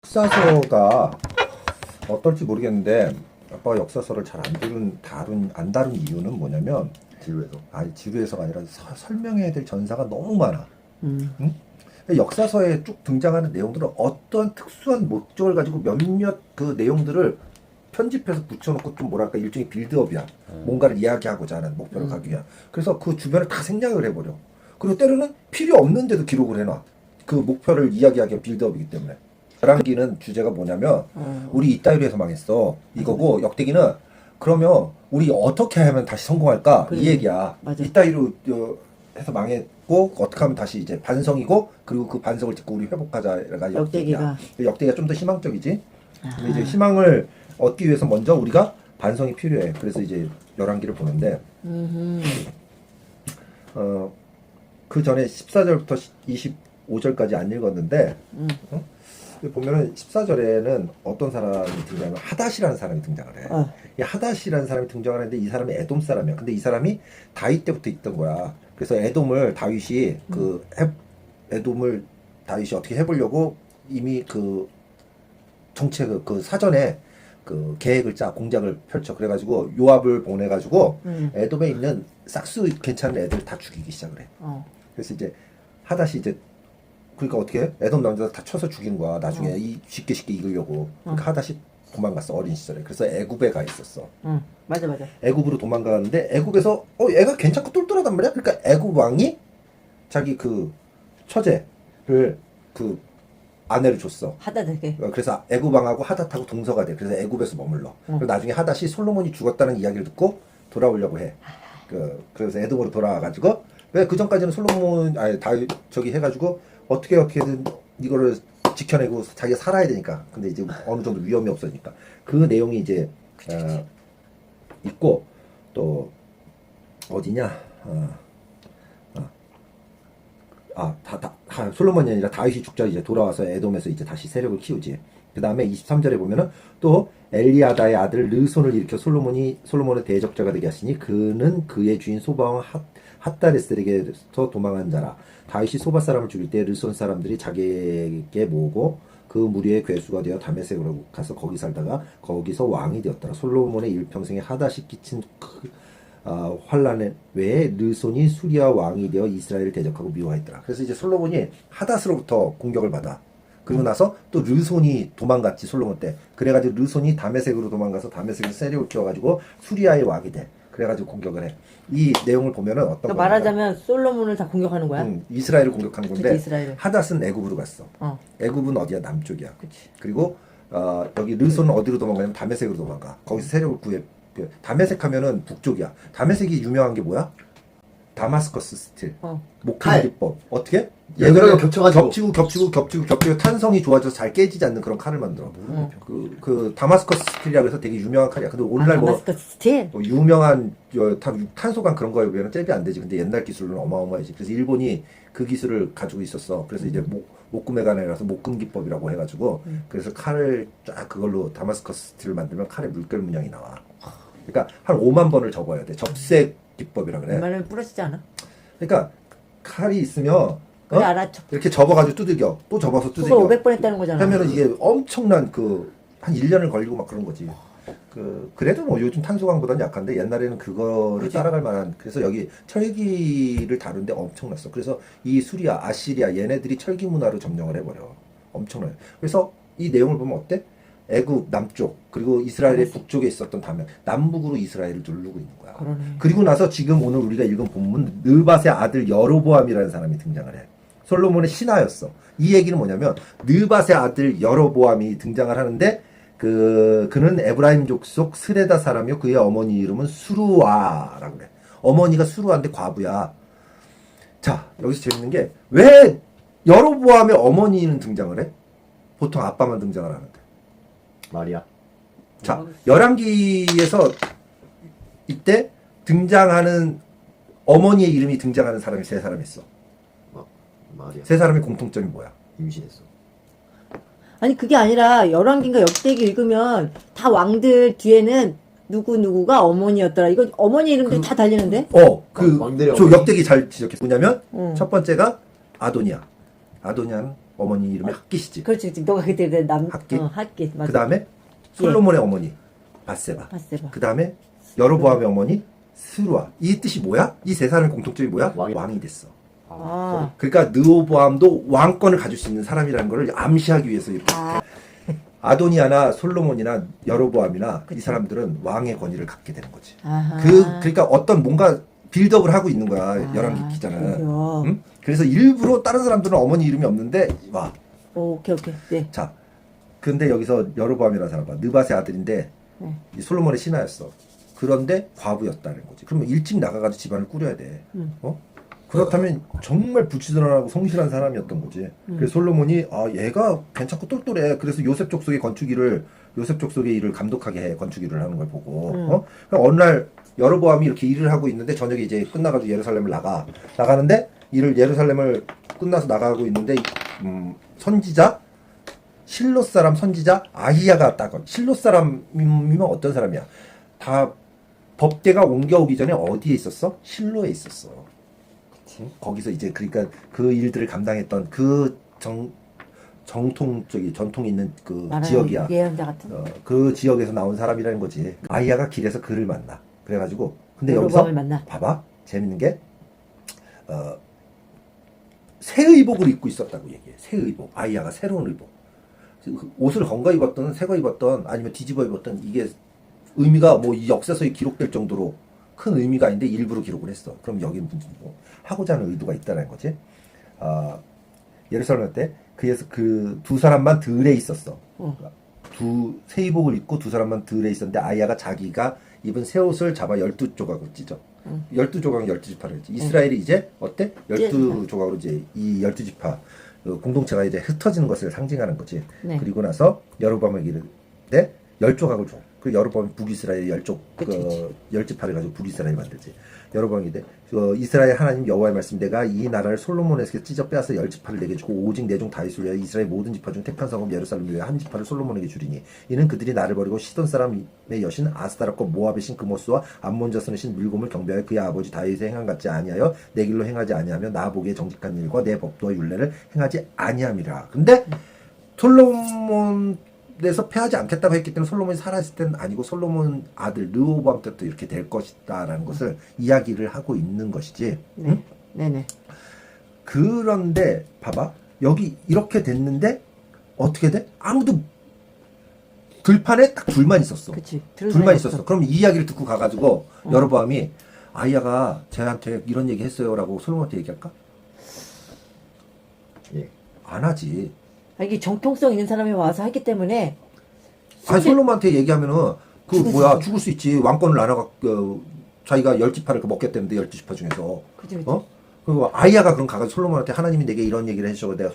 역사서가 어떨지 모르겠는데 아빠가 역사서를 잘 안 다룬 이유는 뭐냐면 지루해서. 아니 지루해서가 아니라 설명해야 될 전사가 너무 많아. 음. 응? 역사서에 쭉 등장하는 내용들은 어떤 특수한 목적을 가지고 몇몇 그 내용들을 편집해서 붙여놓고 좀 뭐랄까 일종의 빌드업이야. 뭔가를 이야기하고자 하는 목표를 가기 위한. 그래서 그 주변을 다 생략을 해버려. 그리고 때로는 필요 없는데도 기록을 해놔. 그 목표를 이야기하기 위한 빌드업이기 때문에. 열왕기는 주제가 뭐냐면 우리 이따위로 해서 망했어. 이거고 역대기는 그러면 우리 어떻게 하면 다시 성공할까? 그래. 이 얘기야. 맞아. 이따위로 해서 망했고 어떻게 하면 다시 이제 반성이고 그리고 그 반성을 듣고 우리 회복하자가 역대기야. 역대기가 좀 더 희망적이지. 근데 이제 희망을 얻기 위해서 먼저 우리가 반성이 필요해. 그래서 이제 열왕기를 보는데 그 전에 14절부터 25절까지 안 읽었는데 어? 보면은 14절에는 어떤 사람이 등장하면 하닷이라는 사람이 등장을 해. 이 하닷이라는 사람이 등장을 하는데 이 사람이 에돔 사람이야. 근데 이 사람이 다윗 때부터 있던 거야. 그래서 에돔을 다윗이 에돔을 다윗이 어떻게 해보려고 이미 그 정책 그 사전에 그 계획을 짜 공작을 펼쳐. 그래가지고 요압을 보내가지고 에돔에 있는 싹수 괜찮은 애들 다 죽이기 시작을 해. 그래서 이제 하닷이 이제 그러니까 어떻게 해? 에돔 남자들 다 쳐서 죽인 거야. 나중에 쉽게 이기려고. 그러니까 하닷이 도망갔어. 어린 시절에. 그래서 애굽에 가 있었어. 맞아. 애굽으로 도망가는데 애굽에서 애가 괜찮고 똘똘하단 말이야. 그러니까 애굽 왕이 자기 그 처제를 그 아내를 줬어. 하다되게. 그래서 애굽 왕하고 하닷하고 동서가 돼. 그래서 애굽에서 머물러. 그리고 나중에 하닷이 솔로몬이 죽었다는 이야기를 듣고 돌아오려고 해. 그래서 에돔으로 돌아와가지고 왜 그 전까지는 솔로몬 다 저기 해가지고 어떻게든 이거를 지켜내고 자기가 살아야 되니까. 근데 이제 어느 정도 위험이 없어지니까 그 내용이 이제 있고 또 어디냐 솔로몬이 아니라 다윗이 죽자 이제 돌아와서 에돔에서 이제 다시 세력을 키우지. 그 다음에 23절에 보면은 또 엘리아다의 아들 르손을 일으켜 솔로몬의 대적자가 되게 하시니 그는 그의 주인 소바왕 핫다레스에게서 도망한 자라. 다윗이 소바 사람을 죽일 때 르손 사람들이 자기에게 모으고 그 무리의 괴수가 되어 다메섹으로 가서 거기 살다가 거기서 왕이 되었더라. 솔로몬의 일평생에 하닷이 끼친 환란 외에 르손이 수리아 왕이 되어 이스라엘을 대적하고 미워했더라. 그래서 이제 솔로몬이 하닷으로부터 공격을 받아. 그리고 나서 또 르손이 도망갔지. 솔로몬 때. 그래가지고 르손이 다메섹으로 도망가서 다메섹에서 세력을 키워가지고 수리아의 왕이 돼. 그래가지고 공격을 해. 이 내용을 보면은 어떤 그러니까 말하자면 솔로몬을 다 공격하는 거야? 이스라엘을 공격하는 건데 이스라엘을. 하닷은 애굽으로 갔어. 애굽은 어디야? 남쪽이야. 그치. 그리고 여기 르손은 어디로 도망가냐면 다메섹으로 도망가. 거기서 세력을 구해. 다메섹 하면은 북쪽이야. 다메섹이 유명한 게 뭐야? 다마스커스 스틸. 목칼 기법. 어떻게? 얘들하고 겹쳐가지고 겹치고 탄성이 좋아져서 잘 깨지지 않는 그런 칼을 만들어. 그 다마스커스 스틸이라고 해서 되게 유명한 칼이야. 근데 오늘날 다마스커스 스틸? 유명한 탄소관 그런 거에 비하면 잽이 안 되지. 근데 옛날 기술은 어마어마하지. 그래서 일본이 그 기술을 가지고 있었어. 그래서 이제 목금의간이라서 목금기법이라고 해가지고 그래서 칼을 쫙 그걸로 다마스커스 스틸을 만들면 칼에 물결 문양이 나와. 그러니까 한 5만 번을 접어야 돼. 접색 기법이라 그래. 말하면 부러지지 않아? 그러니까 칼이 있으면 그래 알았죠. 이렇게 접어가지고 두들겨. 또 접어서 두들겨. 그걸 500번 했다는 거잖아. 하면은 이게 엄청난 한 1년을 걸리고 막 그런 거지. 그래도 뭐 요즘 탄소광보다는 약한데 옛날에는 그거를 그치. 따라갈 만한. 그래서 여기 철기를 다룬데 엄청났어. 그래서 이 수리아, 아시리아 얘네들이 철기 문화로 점령을 해버려. 엄청나요. 그래서 이 내용을 보면 어때? 애굽 남쪽 그리고 이스라엘의 북쪽에 있었던 다음에 남북으로 이스라엘을 누르고 있는 거야. 그러네. 그리고 나서 지금 오늘 우리가 읽은 본문 느밧의 아들 여로보암이라는 사람이 등장을 해. 솔로몬의 신하였어. 이 얘기는 뭐냐면 느밧의 아들 여로보암이 등장을 하는데 그는 에브라임 족속 스레다 사람이요. 그의 어머니 이름은 수루아라고 그래. 어머니가 수루아인데 과부야. 자, 여기서 재밌는 게 왜 여로보암의 어머니는 등장을 해? 보통 아빠만 등장을 하는데. 말이야. 자, 열왕기에서 이때 등장하는 어머니의 이름이 등장하는 사람이 세 사람 있어. 말이야. 세 사람의 공통점이 뭐야? 임신했어. 아니 그게 아니라 열왕기인가 역대기 읽으면 다 왕들 뒤에는 누구누구가 어머니였더라. 이거 어머니 이름들 다 달리는데? 왕들의 저 어머니. 역대기 잘 지적했어. 뭐냐면 첫 번째가 아도니아. 아도니아는 어머니 이름이 핫깃이지. 그렇지. 지금 너가 그때 핫깃? 핫깃. 맞아. 그 다음에 솔로몬의 어머니 바세바. 바세바. 그 다음에 여로보암의 어머니 스루아. 이 뜻이 뭐야? 이 세 사람의 공통점이 뭐야? 왕이- 왕이 됐어. 아. 그러니까 느호보암도 왕권을 가질 수 있는 사람이라는 것을 암시하기 위해서 이렇게 아도니아나 솔로몬이나 여로보암이나 이 사람들은 왕의 권위를 갖게 되는 거지. 아하. 그러니까 어떤 뭔가 빌드업을 하고 있는 거야. 아, 열왕기 기자는. 그래요? 응? 그래서 일부러 다른 사람들은 어머니 이름이 없는데 와. 오케이. 네. 자. 근데 여기서 여로보암이라는 사람 봐. 느밧의 아들인데 네. 이 솔로몬의 신하였어. 그런데 과부였다는 거지. 그러면 일찍 나가가지고 집안을 꾸려야 돼. 어? 그렇다면 정말 부지런하고 성실한 사람이었던 거지. 그래서 솔로몬이 얘가 괜찮고 똘똘해. 그래서 요셉 족속의 요셉 족속의 일을 감독하게 해. 건축 일을 하는 걸 보고. 그럼 어느 날 여로보암이 이렇게 일을 하고 있는데 저녁에 이제 끝나가지고 예루살렘을 나가는데 예루살렘을 끝나서 나가고 있는데 선지자 실로 사람 선지자 아히야가 왔다고. 실로 사람이면 어떤 사람이야? 다 법궤가 옮겨오기 전에 어디에 있었어? 실로에 있었어. 거기서 이제 그러니까 그 일들을 감당했던 그 전통 있는 그 지역이야. 예언자 같은. 그 지역에서 나온 사람이라는 거지. 아이야가 길에서 그를 만나. 그래가지고 근데 여기서 여로보암을 만나. 봐봐 재밌는 게 새 의복을 입고 있었다고 얘기해. 새 의복. 아이야가 새로운 의복. 옷을 건거 입었던 새거 입었던 아니면 뒤집어 입었던 이게 의미가 뭐 이 역사서에 기록될 정도로 큰 의미가 아닌데 일부러 기록을 했어. 그럼 여기는 뭐 하고자 하는 의도가 있다는 거지. 예루살렘 때 그래서 그 두 사람만 들에 있었어. 새 의복을 입고 두 사람만 들에 있었는데 아이야가 자기가 입은 새 옷을 잡아 12조각으로 찢어. 12조각은 12지파를 했지. 이스라엘이 이제 어때? 12조각으로 이제 이 12지파 공동체가 이제 흩어지는 것을 상징하는 거지. 네. 그리고 나서 여로보암에게 이르되 10조각을 줘. 그 여로보암이 북이스라엘 10지파를 가지고 북이스라엘 만들지. 여로보암이 돼. 이스라엘 하나님 여호와의 말씀 내가 이 나라를 솔로몬에게 찢어 빼앗아 10지파를 내게 주고 오직 내 종 다윗을 위하여 이스라엘 모든 지파 중 택한 성읍 예루살렘을 위하여 한 지파를 솔로몬에게 주리니 이는 그들이 나를 버리고 시돈 사람의 여신 아스타락과 모압의 신 그모스와 암몬 자손의 신 밀곰을 경배하여 그의 아버지 다윗의 행한 같지 아니하여 내 길로 행하지 아니하며 나 보기에 정직한 일과 내 법도와 율례를 행하지 아니함이라. 근데 솔로몬에서 패하지 않겠다고 했기 때문에 솔로몬이 살아있을 때는 아니고 솔로몬 아들 르호보암 때도 이렇게 될 것이다라는 것을 이야기를 하고 있는 것이지. 네. 응? 네네. 그런데 봐봐 여기 이렇게 됐는데 어떻게 돼? 아무도 들판에 딱 둘만 있었어. 그치. 둘만 있었어. 그럼 이 이야기를 듣고 가가지고 여로보암이 아이야가 쟤한테 이런 얘기 했어요라고 솔로몬한테 얘기할까? 예. 안 하지. 이게 정통성 있는 사람이 와서 했기 때문에 아니 솔로몬한테 얘기하면은 그 죽을 수 뭐야 있어. 죽을 수 있지. 왕권을 나눠가 자기가 10지파를 먹겠다는데 12지파 중에서 그치. 그리고 아이야가 그럼 가서 솔로몬한테 하나님이 내게 이런 얘기를 해주셔서 내가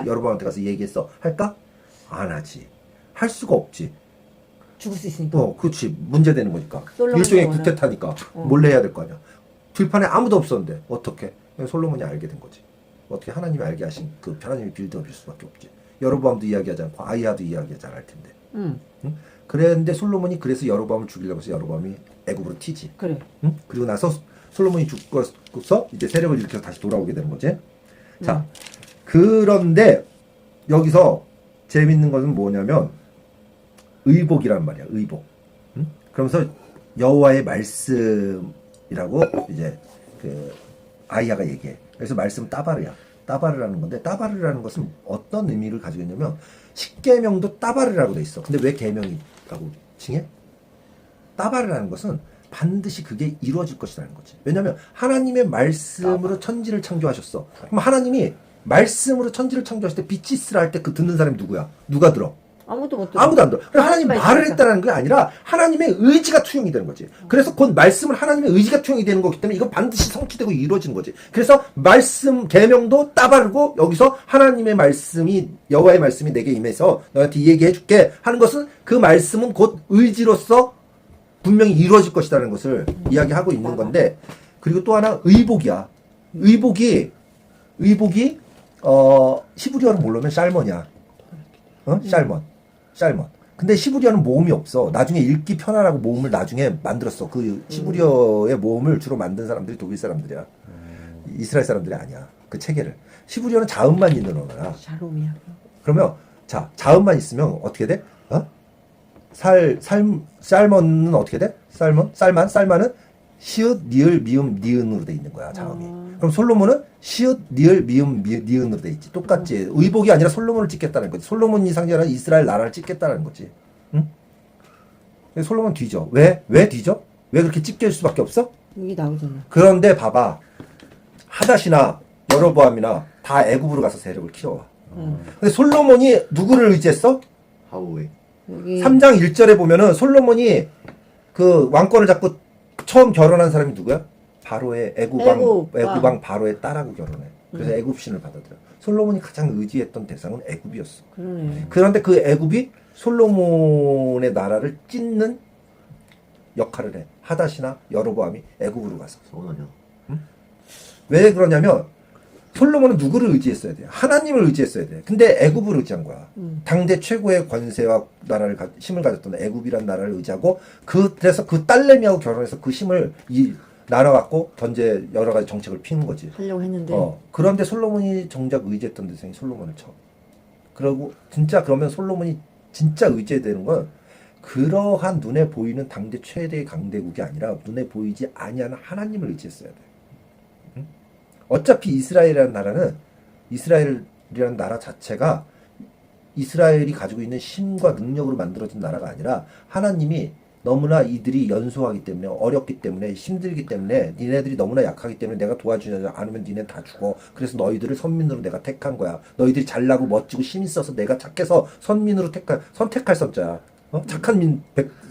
여로보암한테 가서 얘기했어. 할까? 안 하지. 할 수가 없지. 죽을 수 있으니까. 그렇지. 문제되는 거니까. 솔로몬이 일종의 원하는- 구태타니까. 몰래 해야 될 거 아니야. 들판에 아무도 없었는데 어떻게? 솔로몬이 알게 된 거지. 어떻게 하나님이 알게 하신 그 하나님이 빌드업일 수밖에 없지. 여로보암도 이야기하지 않고 아이야도 이야기하지 않을 텐데. 응. 그랬는데 솔로몬이 그래서 여로보암을 죽이려고 해서 여로보암이 애굽으로 튀지. 그래. 그리고 나서 솔로몬이 죽고서 이제 세력을 일으켜서 다시 돌아오게 되는 거지. 자, 그런데 여기서 재밌는 것은 뭐냐면 의복이란 말이야. 의복. 그러면서 여호와의 말씀이라고 이제 그 아이야가 얘기해. 그래서 말씀 따바르야. 따바르라는 건데 따바르라는 것은 어떤 의미를 가지고 있냐면 십계명도 따바르라고 돼 있어. 근데 왜 계명이라고 칭해? 따바르라는 것은 반드시 그게 이루어질 것이라는 거지. 왜냐하면 하나님의 말씀으로 천지를 창조하셨어. 그럼 하나님이 말씀으로 천지를 창조하실 때 빛이 있으라 할 때 그 듣는 사람이 누구야? 누가 들어? 아무도 못 들어. 아무도 안 들어. 그럼 하나님 하나님만 말을 있으니까. 했다는 게 아니라 하나님의 의지가 투영이 되는 거지. 그래서 곧 말씀은 하나님의 의지가 투영이 되는 거기 때문에 이건 반드시 성취되고 이루어지는 거지. 그래서 말씀 계명도 따바르고 여기서 하나님의 말씀이 여호와의 말씀이 내게 임해서 너한테 이 얘기해 줄게 하는 것은 그 말씀은 곧 의지로서 분명히 이루어질 것이라는 것을 이야기하고 있는 건데 그리고 또 하나 의복이야. 의복이 히브리어는 모르면 샬먼이야. 샬먼. 근데 히브리어는 모음이 없어. 나중에 읽기 편하라고 모음을 나중에 만들었어. 그 히브리어의 모음을 주로 만든 사람들이 독일 사람들이야. 이스라엘 사람들이 아니야. 그 체계를. 히브리어는 자음만 있는 언어야. 샬롬이야. 그러면 자 자음만 있으면 어떻게 돼? 쌀먼은 어떻게 돼? 쌀만은 시읒 니을 미음 니은으로 돼 있는 거야 자음이. 그럼 솔로몬은 시읒 니을 미음 니은으로 돼 있지. 똑같지. 의복이 아니라 솔로몬을 찍겠다는 거지. 솔로몬이 상징하는 이스라엘 나라를 찍겠다는 거지. 응? 솔로몬 뒤져. 왜 뒤져? 왜 그렇게 찢겨질 수밖에 없어? 여기 나오잖아. 그런데 봐봐. 하닷이나 여로보암이나 다 애굽으로 가서 세력을 키워와. 근데 솔로몬이 누구를 의지했어? 하우웨이. 여기 3장 1절에 보면은 솔로몬이 그 왕권을 잡고 처음 결혼한 사람이 누구야? 바로의 애굽왕 바로의 딸하고 결혼해. 그래서 애굽신을 받아들여. 솔로몬이 가장 의지했던 대상은 애굽이었어. 그러네. 그런데 그 애굽이 솔로몬의 나라를 찢는 역할을 해. 하닷이나 여로보암이 애굽으로 가서. 서운하냐? 왜 그러냐면 솔로몬은 누구를 의지했어야 돼? 하나님을 의지했어야 돼. 근데 애굽을 의지한 거야. 당대 최고의 권세와 나라를 힘을 가졌던 애굽이란 나라를 의지하고 그래서 그 딸내미하고 결혼해서 그 힘을 나눠갖고 전제 여러 가지 정책을 피는 거지. 하려고 했는데 그런데 솔로몬이 정작 의지했던 대상이 솔로몬을 쳐. 그러고 진짜 그러면 솔로몬이 진짜 의지해야 되는 건 그러한 눈에 보이는 당대 최대의 강대국이 아니라 눈에 보이지 아니하는 하나님을 의지했어야 돼. 어차피 이스라엘이라는 나라 자체가 이스라엘이 가지고 있는 힘과 능력으로 만들어진 나라가 아니라 하나님이 너무나 이들이 연소하기 때문에 어렵기 때문에 힘들기 때문에 니네들이 너무나 약하기 때문에 내가 도와주지 않으면 니네 다 죽어. 그래서 너희들을 선민으로 내가 택한 거야. 너희들이 잘나고 멋지고 힘 있어서 내가 착해서 선민으로 선택할 선자야. 착한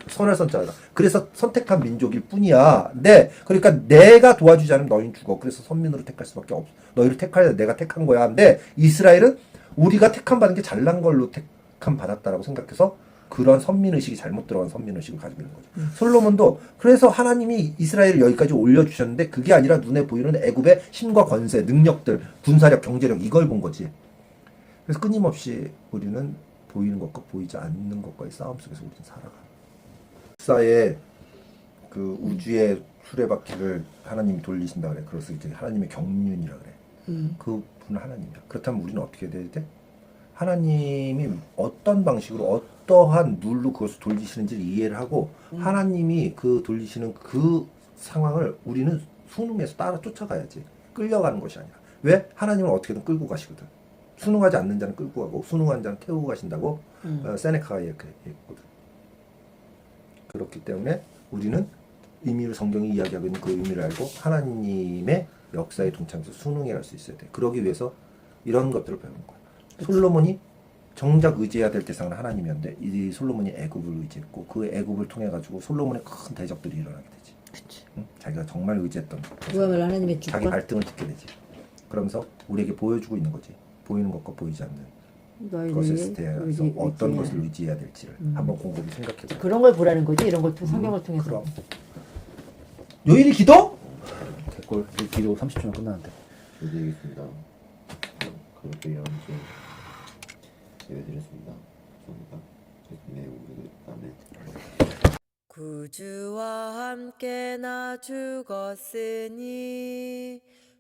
선할 선자다. 그래서 선택한 민족일 뿐이야. 네. 그러니까 내가 도와주지 않으면 너희는 죽어. 그래서 선민으로 택할 수밖에 없어. 너희를 택할 내가 택한 거야. 근데 이스라엘은 우리가 택함 받은 게 잘난 걸로 택함 받았다라고 생각해서 그런 선민의식이 잘못 들어간 선민의식을 가지고 있는 거죠. 솔로몬도 그래서 하나님이 이스라엘을 여기까지 올려주셨는데 그게 아니라 눈에 보이는 애굽의 힘과 권세, 능력들, 군사력, 경제력 이걸 본 거지. 그래서 끊임없이 우리는 보이는 것과 보이지 않는 것과의 싸움 속에서 우리는 살아가. 역사의 그 우주의 수레바퀴를 하나님이 돌리신다 그래. 그래서 이제 하나님의 경륜이라 그래. 그 분은 하나님이야. 그렇다면 우리는 어떻게 돼야 돼? 하나님이 어떤 방식으로 어떠한 룰로 그것을 돌리시는지를 이해를 하고 하나님이 그 돌리시는 그 상황을 우리는 순응해서 따라 쫓아가야지. 끌려가는 것이 아니라. 왜? 하나님은 어떻게든 끌고 가시거든. 순응하지 않는 자는 끌고 가고 순응한 자는 태우고 가신다고 세네카가 이렇게 했거든. 그렇기 때문에 우리는 의미를 성경이 이야기하고 있는 그 의미를 알고 하나님의 역사에 동참해서 순응해 갈 수 있어야 돼. 그러기 위해서 이런 것들을 배우는 거야. 솔로몬이 정작 의지해야 될 대상은 하나님이었는데 이 솔로몬이 애굽을 의지했고 그 애굽을 통해 가지고 솔로몬의 큰 대적들이 일어나게 되지. 그치. 응? 자기가 정말 의지했던 그야말로 하나님의 자기 주권. 발등을 딛게 되지. 그러면서 우리에게 보여주고 있는 거지. 보이는 것과 보이지 않는 것에 대해서 어떤 것을 의지해야 될지를 한번 곰곰이 생각해봐. 그런 걸 보라는 거지. 이런 걸 성경을 통해서. 그럼 요일이 기도? 댓글 기도 30초면 끝나는데. 기도드리겠습니다. 그렇게 연주 예배드렸습니다. 감사합니다. 주님의 우리 아멘. 구주와 함께 나 죽었으니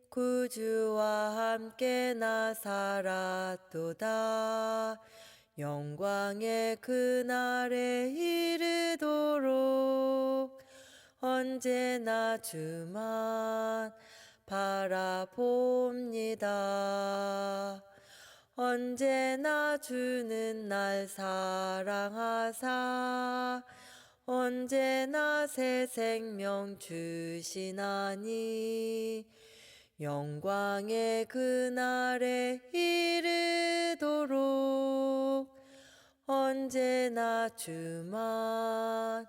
구주와 함께 나 살았도다. 영광의 그날에 이르도록 언제나 주만 바라봅니다. 언제나 주는 날 사랑하사 언제나 새 생명 주시나니 영광의 그날에 이르도록 언제나 주만